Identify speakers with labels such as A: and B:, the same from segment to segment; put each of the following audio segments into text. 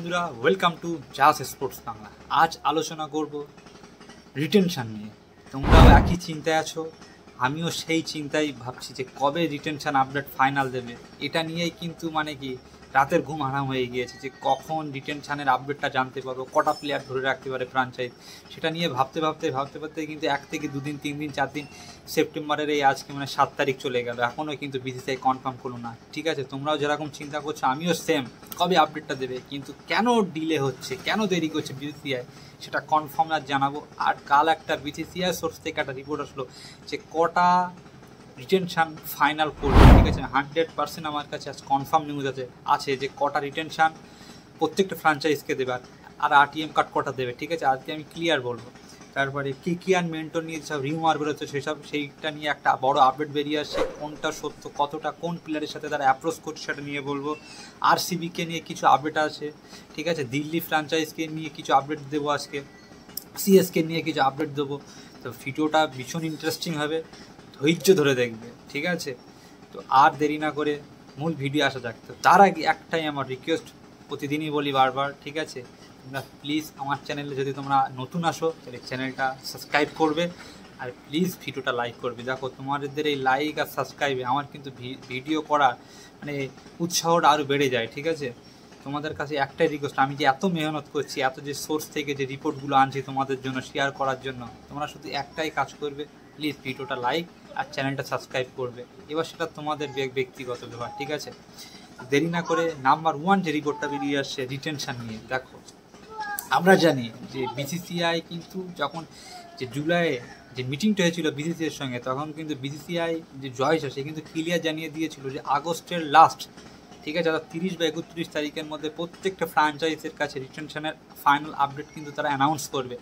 A: বন্ধুরা, welcome to জাস sports Bangla. আজ আলোচনা করব রিটেনশন নিয়ে। তোমরাও একই চিন্তায় আছো, আমিও সেই চিন্তায় ভাবছি যে কবে রিটেনশন আপডেট ফাইনাল দেবে। এটা নিয়েই কিন্তু কি রাতের ঘুম হারাম হয়ে গিয়েছে যে কখন রিটেনশনের আপডেটটা জানতে পারবো, কটা প্লেয়ার ধরে রাখতে পারে ফ্রাঞ্চাইজ। সেটা নিয়ে ভাবতে ভাবতে কিন্তু 1 থেকে 2 দিন 3 দিন 4 দিন সেপ্টেম্বরের এই আজকে 7 তারিখ চলে গেল, এখনও কিন্তু বিসিসিআই কনফার্ম করলো না। ঠিক আছে, তোমরাও যেরকম চিন্তা করছো আমিও সেম, কবে আপডেটটা দেবে, কিন্তু কেন ডিলে হচ্ছে, কেন দেরি করছে বিসিসিআই, সেটা কনফার্ম আর জানাবো। আর কাল একটা বিসিসিআই সোর্স থেকে একটা রিপোর্ট আসলো যে কটা রিটেনশন ফাইনাল করবে। ঠিক আছে, 100% আমার কাছে আজ কনফার্ম নিউজ আছে যে কটা রিটেনশন প্রত্যেকটা ফ্র্যাঞ্চাইজকে দেবে আর আরটিএম কার্ড কটা দেবে। ঠিক আছে, আজকে আমি ক্লিয়ার বলবো। তারপরে কেকেআর মেন্টর নিয়ে যেসব রিউমার বেরোচ্ছে সেইটা নিয়ে একটা বড় আপডেট বেরিয়ে আসছে, কোনটা সত্য, কতটা কোন প্লেয়ারের সাথে তারা অ্যাপ্রোচ করছে সেটা নিয়ে বলবো। আরসিবিকে নিয়ে কিছু আপডেট আছে। ঠিক আছে, দিল্লি ফ্র্যাঞ্চাইজকে নিয়ে কিছু আপডেট দেবো আজকে, সিএসকে নিয়ে কিছু আপডেট দেবো। তো ভিডিওটা ভীষণ ইন্টারেস্টিং হবে, ধৈর্য ধরে দেখবে। ঠিক আছে, তো আর দেরি না করে মূল ভিডিও আসা যাক। তো তার আগে একটাই আমার রিকোয়েস্ট, প্রতিদিনই বলি বারবার, ঠিক আছে, তোমরা প্লিজ আমার চ্যানেলে যদি তোমরা নতুন আসো তাহলে চ্যানেলটা সাবস্ক্রাইব করবে আর প্লিজ ভিডিওটা লাইক করবে। দেখো, তোমাদের এই লাইক আর সাবস্ক্রাইবে আমার কিন্তু ভিডিও করার উৎসাহটা আরও বেড়ে যায়। ঠিক আছে, তোমাদের কাছে একটাই রিকোয়েস্ট, আমি যে এত মেহনত করছি, এত যে সোর্স থেকে যে রিপোর্টগুলো আনছি তোমাদের জন্য শেয়ার করার জন্য, তোমরা শুধু একটাই কাজ করবে, প্লিজ ভিডিওটা লাইক আর চ্যানেলটা সাবস্ক্রাইব করবে। এবার সেটা তোমাদের ব্যক্তিগত ব্যাপার। ঠিক আছে, দেরি না করে নাম্বার 1 যে রিপোর্টটা বেরিয়ে আসছে রিটেনশন নিয়ে। দেখো, আমরা জানি যে বিসিসিআই কিন্তু যখন যে জুলাইয়ে যে মিটিংটা হয়েছিল বিসিসিআইয়ের সঙ্গে, তখন কিন্তু বিসিসিআই যে জয়েস সে কিন্তু ক্লিয়ার জানিয়ে দিয়েছিল যে আগস্টের লাস্ট, ঠিক আছে, অর্থাৎ 30 বা 31 তারিখের মধ্যে প্রত্যেকটা ফ্র্যাঞ্চাইজের কাছে রিটেনশনের ফাইনাল আপডেট কিন্তু তারা অ্যানাউন্স করবে।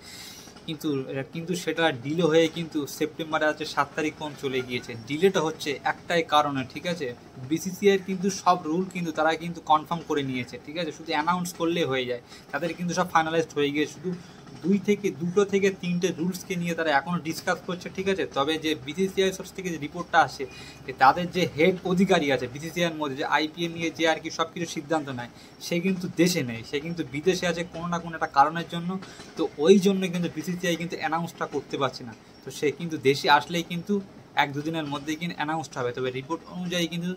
A: কিন্তু সেটা ডিলে হয়ে কিন্তু সেপ্টেম্বরে আছে 7 তারিখ পর্যন্ত চলে গিয়েছে। ডিলেটা হচ্ছে একটাই কারণে। ঠিক আছে, বিসিসিআইয়ের কিন্তু সব রুল কিন্তু তারা কিন্তু কনফার্ম করে নিয়েছে। ঠিক আছে, শুধু অ্যানাউন্স করলে হয়ে যায়, তাদের কিন্তু সব ফাইনালাইজড হয়ে গিয়ে শুধু 2 থেকে 3টে রুলসকে নিয়ে তারা এখনও ডিসকাস করছে। ঠিক আছে, তবে যে বিসিসিআই সোর্স থেকে যে রিপোর্টটা আসে, যে তাদের যে হেড অধিকারী আছে বিসিসিআইয়ের মধ্যে, যে আইপিএল নিয়ে যে সব কিছু সিদ্ধান্ত নেয়, সে কিন্তু দেশে নেই, সে কিন্তু বিদেশে আছে কোনো না কোনো একটা কারণের জন্য। তো ওই জন্য কিন্তু বিসিসিআই কিন্তু অ্যানাউন্সটা করতে পারছে না। তো সে কিন্তু দেশে আসলেই কিন্তু 1-2 দিনের মধ্যেই কিন্তু অ্যানাউন্সড হবে। তবে রিপোর্ট অনুযায়ী কিন্তু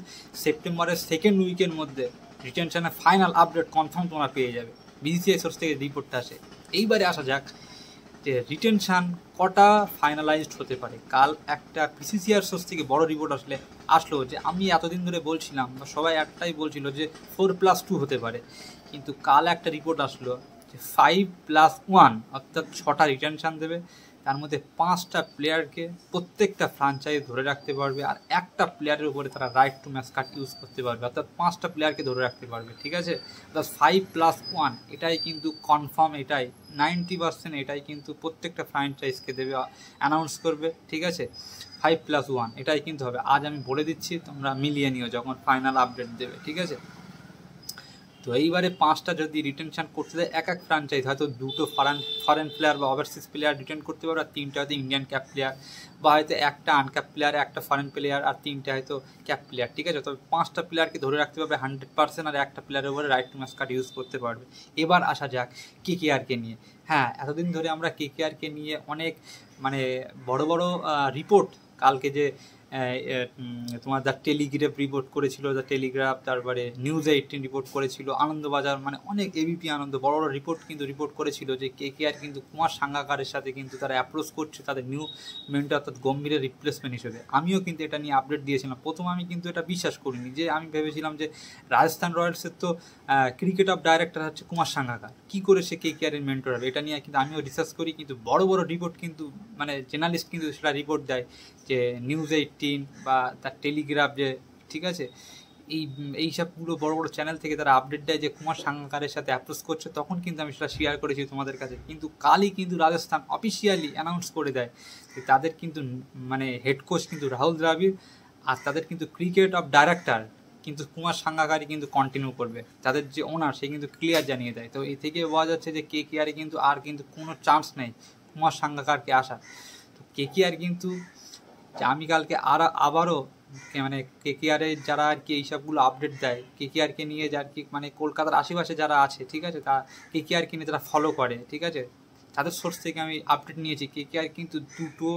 A: সেপ্টেম্বরের 2nd উইকের মধ্যে রিটেনশনের ফাইনাল আপডেট কনফার্ম তোমরা পেয়ে যাবে। বিসিসিআই সোর্স থেকে রিপোর্টটা আসে। এইবারে আসা যাক যে রিটেনশন কটা ফাইনালাইজড হতে পারে। কাল একটা বিসিসিআই সোর্স থেকে বড় রিপোর্ট আসলো যে আমি এতদিন ধরে বলছিলাম, বা সবাই একটাই বলছিল যে 4+2 হতে পারে, কিন্তু কাল একটা রিপোর্ট আসলো যে 5+1 অর্থাৎ 6টা রিটেনশন দেবে। তার মধ্যে 5টা প্লেয়ারকে প্রত্যেকটা ফ্র্যাঞ্চাইজ ধরে রাখতে পারবে, আর একটা প্লেয়ারের উপরে তারা right two match card use করতে পারবে, অর্থাৎ 5টা প্লেয়ারকে ধরে রাখতে পারবে। ঠিক আছে, অর্থাৎ 5+1 এটাই কিন্তু কনফার্ম, এটাই 90% এটাই কিন্তু প্রত্যেকটা ফ্র্যাঞ্চাইজকে দেবে, অ্যানাউন্স করবে। ঠিক আছে, 5+1 এটাই কিন্তু হবে। আজ আমি বলে দিচ্ছি, তোমরা মিলিয়ে নিও যখন ফাইনাল আপডেট দেবে। ঠিক আছে, তো এইবারে 5টা যদি রিটেনশন করতে দেয় এক ফ্র্যাঞ্চাইজ, হয়তো 2টো ফরেন প্লেয়ার বা ওভারসিজ প্লেয়ার রিটেন করতে পারবে, আর 3টা হয়তো ইন্ডিয়ান ক্যাপ প্লেয়ার, বা হয়তো একটা আনক্যাপ প্লেয়ার, একটা ফরেন প্লেয়ার, আর 3টা হয়তো ক্যাপ প্লেয়ার। ঠিক আছে, তবে 5টা প্লেয়ারকে ধরে রাখতে পারবে 100%, আর একটা প্লেয়ারের উপরে right two match card use করতে পারবে। এবার আসা যাক কেকেআরকে নিয়ে। হ্যাঁ, এতদিন ধরে আমরা কেকেআরকে নিয়ে অনেক বড় বড় রিপোর্ট, কালকে যে তোমার দ্য টেলিগ্রাফ রিপোর্ট করেছিল, দ্য টেলিগ্রাফ, তারপরে নিউজ 18 রিপোর্ট করেছিল, আনন্দবাজার, অনেক এবিপি আনন্দ বড় বড় রিপোর্ট করেছিল যে কেকেআর কিন্তু কুমার সাঙ্গাকারের সাথে কিন্তু তারা অ্যাপ্রোচ করছে তাদের নিউ মেন্টর অর্থাৎ গম্ভীরের রিপ্লেসমেন্ট হিসেবে। আমিও কিন্তু এটা নিয়ে আপডেট দিয়েছিলাম। প্রথমে আমি কিন্তু এটা বিশ্বাস করিনি, যে আমি ভেবেছিলাম যে রাজস্থান রয়্যালসের তো ক্রিকেট অফ ডাইরেক্টর হচ্ছে কুমার সাঙ্গাকার, কী করে সে কেকেআরের মেন্টর হবে। এটা নিয়ে কিন্তু আমিও রিসার্চ করি, কিন্তু বড় বড় রিপোর্ট কিন্তু জার্নালিস্ট কিন্তু সেটা রিপোর্ট দেয়, যে নিউজ 18 বা তার টেলিগ্রাফ, যে ঠিক আছে, এইসবগুলো বড় বড় চ্যানেল থেকে তারা আপডেট দেয় যে কুমার সাঙ্গাকারের সাথে অ্যাপ্রোচ করছে, তখন কিন্তু আমি সেটা শেয়ার করেছি তোমাদের কাছে। কিন্তু কালই কিন্তু রাজস্থান অফিসিয়ালি অ্যানাউন্স করে দেয় যে তাদের কিন্তু হেড কোচ কিন্তু রাহুল দ্রাবিড়, আর তাদের কিন্তু ক্রিকেট অফ ডাইরেক্টর কিন্তু কুমার সাঙ্গাকারই কিন্তু কন্টিনিউ করবে। তাদের যে ওনার, সে কিন্তু ক্লিয়ার জানিয়ে দেয়। তো এই থেকে বোঝা যাচ্ছে যে কেকেআরে কিন্তু আর কিন্তু কোনো চান্স নেই কুমার সাঙ্গাকারকে আসার। তো কেকেআর কিন্তু, যে আমি কালকে আবারও মানে কেকেআরে যারা আর কি এইসবগুলো আপডেট দেয়, কেকেআরকে নিয়ে যার কি মানে কলকাতার আশেপাশে যারা আছে, ঠিক আছে, তা কেকেআরকে নিয়ে যারা ফলো করে, ঠিক আছে, তাদের সোর্স থেকে আমি আপডেট নিয়েছি। কেকেআর কিন্তু দুটো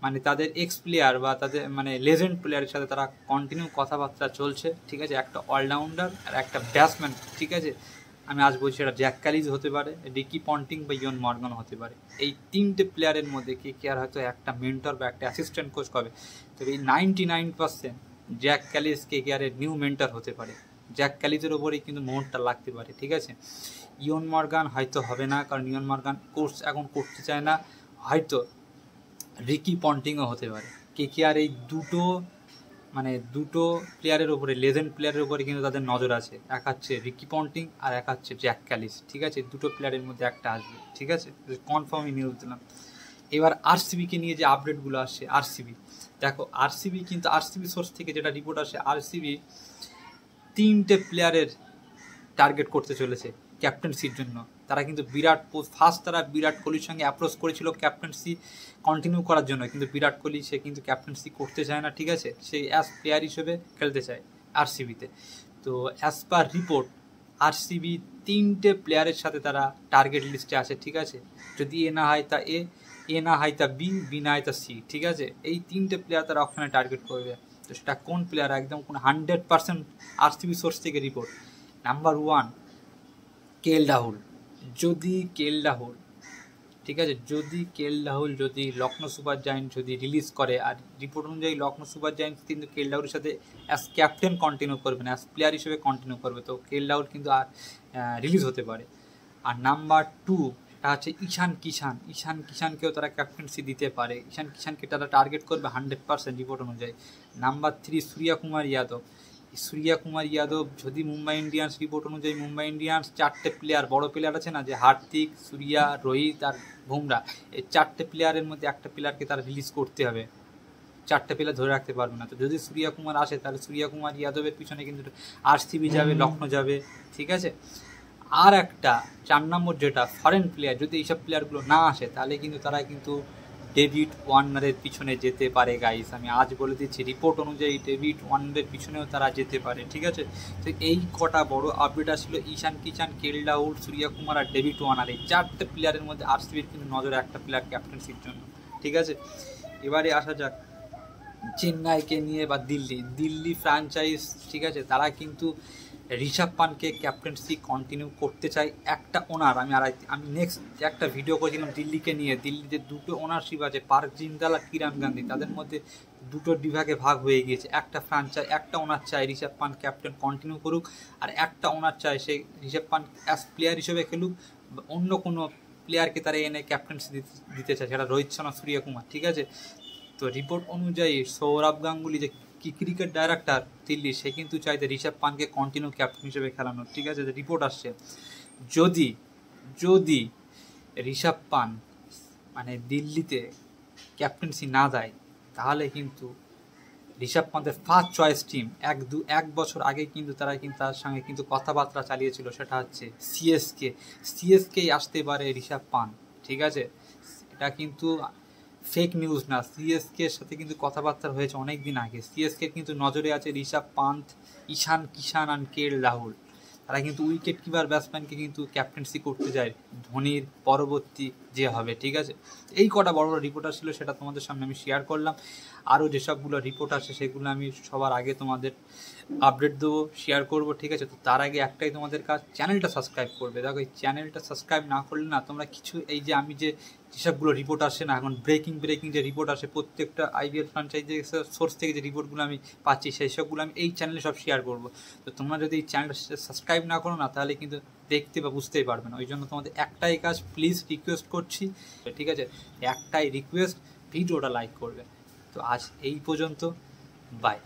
A: মানে তাদের এক্স প্লেয়ার বা তাদের মানে লেজেন্ড প্লেয়ারের সাথে তারা কন্টিনিউ কথাবার্তা চলছে, ঠিক আছে, একটা অলরাউন্ডার আর একটা ব্যাটসম্যান, ঠিক আছে। আমি আজ বলছি এটা জ্যাক ক্যালিজ হতে পারে, রিকি পন্টিং বা ইয়ন মর্গান হতে পারে। এই তিনটে প্লেয়ারের মধ্যে কেকেআর হয়তো একটা মেন্টর বা একটা অ্যাসিস্ট্যান্ট কোচ পাবে। তবে এই 99% জ্যাক ক্যালিজ কেকেআরের নিউ মেন্টর হতে পারে। জ্যাক ক্যালিজের ওপরেই কিন্তু মোহরটা লাগতে পারে, ঠিক আছে। ইয়ন মর্গান হয়তো হবে না, কারণ ইয়ন মর্গান কোর্স এখন করতে চায় না। হয়তো রিকি পন্টিংও হতে পারে। কেকেআর এই দুটো প্লেয়ারের ওপরে, লেজেন্ড প্লেয়ারের ওপরে কিন্তু তাদের নজর আছে। এক হচ্ছে রিকি পন্টিং আর এক হচ্ছে জ্যাক ক্যালিস, ঠিক আছে। দুটো প্লেয়ারের মধ্যে একটা আসবে, ঠিক আছে, কনফার্মই নিউজ দিলাম। এবার আরসিবিকে নিয়ে যে আপডেটগুলো আসছে, আরসিবি দেখো, আরসিবি কিন্তু আরসিবি সোর্স থেকে যেটা রিপোর্ট আসে, আরসিবি 3টে প্লেয়ারের টার্গেট করতে চলেছে ক্যাপ্টেন্সির জন্য। তারা কিন্তু তারা বিরাট কোহলির সঙ্গে অ্যাপ্রোচ করেছিল ক্যাপ্টেন্সি কন্টিনিউ করার জন্য, কিন্তু বিরাট কোহলি সে কিন্তু ক্যাপ্টেন্সি করতে চায় না, ঠিক আছে, সে অ্যাজ প্লেয়ার হিসেবে খেলতে চায় আরসিবিতে। তো অ্যাজ পার রিপোর্ট আরসিবি 3টে প্লেয়ারের সাথে তারা টার্গেট লিস্টে আছে, ঠিক আছে। যদি এ না হয় তা এ না হয় তা বি না হয় তা সি, ঠিক আছে। এই 3টে প্লেয়ার তারা ওখানে টার্গেট করবে। তো সেটা কোন প্লেয়ার, একদম 100% আরসিবি সোর্স থেকে রিপোর্ট। Number 1 KL Rahul. ঠিক আছে, যদি লখনৌ সুপার জায়েন্ট যদি রিলিজ করে, আর রিপোর্ট অনুযায়ী লখনৌ সুপার জায়েন্ট কিন্তু কেএল রাহুলের সাথে অ্যাজ ক্যাপ্টেন কন্টিনিউ করবে না, অ্যাজ প্লেয়ার হিসেবে কন্টিনিউ করবে। তো কেএল রাহুল কিন্তু আর রিলিজ হতে পারে। আর নাম্বার 2 সেটা হচ্ছে ঈশান কিষানকেও তারা ক্যাপ্টেন্সি দিতে পারে। ঈশান কিষানকে তারা টার্গেট করবে 100% রিপোর্ট অনুযায়ী। নাম্বার 3 সূর্যা কুমার যাদব যদি মুম্বাই ইন্ডিয়ান্স রিপোর্ট অনুযায়ী, মুম্বাই ইন্ডিয়ান্স 4টে প্লেয়ার, বড় প্লেয়ার আছে না, যে হার্দিক, সূর্যা, রোহিত আর বুমরা, এই 4টে প্লেয়ারের মধ্যে একটা প্লেয়ারকে তারা রিলিজ করতে হবে। 4টে প্লেয়ার ধরে রাখতে পারবে না। তো যদি সূর্যা কুমার আসে, তাহলে সূর্যা কুমার যাদবের পিছনে কিন্তু আরসিবি যাবে, লখনৌ যাবে, ঠিক আছে। আর একটা 4 নম্বর যেটা ফরেন প্লেয়ার, যদি এইসব প্লেয়ারগুলো না আসে, তাহলে কিন্তু তারা কিন্তু ডেভিড ওয়ার্নারের পিছনে যেতে পারে গাইস। আমি আজ বলে দিচ্ছি, রিপোর্ট অনুযায়ী ডেভিড ওয়ার্নারের পিছনেও তারা যেতে পারে, ঠিক আছে। তো এই কটা বড় আপডেট আসছিল, ঈশান কিষান, কেএল রাহুল, সূর্যা কুমার আর ডেভিড ওয়ার্নার, এই 4টে প্লেয়ারের মধ্যে আরসিবির কিন্তু নজরে একটা প্লেয়ার ক্যাপ্টেন্সির জন্য, ঠিক আছে। এবারে আসা যাক চেন্নাইকে নিয়ে বা দিল্লি ফ্র্যাঞ্চাইজ, ঠিক আছে, তারা কিন্তু ঋষভ পান্টকে ক্যাপ্টেন্সি কন্টিনিউ করতে চাই। একটা ওনার আমি নেক্সট একটা ভিডিও করেছিলাম দিল্লিকে নিয়ে। দিল্লিতে দুটো ওনারশিপ আছে, পার্ক জিন্দাল আর কিরণ গান্ধী, তাদের মধ্যে দুটো বিভাগে ভাগ হয়ে গিয়েছে। একটা ওনার চাই ঋষভ পান্ট ক্যাপ্টেন কন্টিনিউ করুক, আর একটা ওনার চাই সে ঋষভ পান্ট অ্যাজ প্লেয়ার হিসেবে খেলুক, অন্য কোনো প্লেয়ারকে তারা এনে ক্যাপ্টেন্সি দিতে চায়, সেটা রোহিত শর্মা, সূর্য কুমার, ঠিক আছে। তো রিপোর্ট অনুযায়ী সৌরভ গাঙ্গুলি যে ক্রিকেট ডাইরেক্টর দিল্লি, সে কিন্তু চাইতে ঋষভ পান্টকে কন্টিনিউ ক্যাপ্টেন হিসেবে খেলানোর, ঠিক আছে। রিপোর্ট আসছে যদি ঋষভ পান্ট মানে দিল্লিতে ক্যাপ্টেন্সি না দেয়, তাহলে কিন্তু ঋষভ পান্তের ফার্স্ট চয়েস টিম এক বছর আগে কিন্তু তার সঙ্গে কিন্তু কথাবার্তা চালিয়েছিল, সেটা হচ্ছে সিএসকে আসতে পারে ঋষভ পান্ট, ঠিক আছে। এটা কিন্তু ফেক নিউজ না, সিএসকের সাথে কিন্তু কথাবার্তা হয়েছে অনেক দিন আগে। সিএসকে কিন্তু নজরে আছে ঋষভ পান্ট, ঈশান কিষান আর কেএল রাহুল। তারা কিন্তু উইকেট কিপার ব্যাটসম্যানকে কিন্তু ক্যাপ্টেন্সি করতে যায় ধোনির পরবর্তী যে হবে, ঠিক আছে। এই কটা বড় বড় রিপোর্ট আসছিল, সেটা তোমাদের সামনে আমি শেয়ার করলাম। আরও যেসবগুলো রিপোর্ট আসে সেগুলো আমি সবার আগে তোমাদের আপডেট দেবো, শেয়ার করবো, ঠিক আছে। তো তার আগে একটাই তোমাদের কাজ, চ্যানেলটা সাবস্ক্রাইব করবে। দেখো, এই চ্যানেলটা সাবস্ক্রাইব না করলে না তোমরা কিছু, এই যে আমি যেসবগুলো রিপোর্ট আসে না এখন, ব্রেকিং যে রিপোর্ট আসে প্রত্যেকটা আইপিএল ফ্র্যাঞ্চাইজি সোর্স থেকে যে রিপোর্টগুলো আমি পাচ্ছি, সেই সবগুলো আমি এই চ্যানেলে সব শেয়ার করবো। তো তোমরা যদি এই চ্যানেলটা সাবস্ক্রাইব না করো না, তাহলে কিন্তু দেখতে বা বুঝতেই পারবে না। ওই জন্য তোমাদের একটাই কাজ, প্লিজ রিকোয়েস্ট করছি, ঠিক আছে, একটাই রিকোয়েস্ট, ভিডিওটা লাইক করবে। তো আজ এই পর্যন্ত, বাই।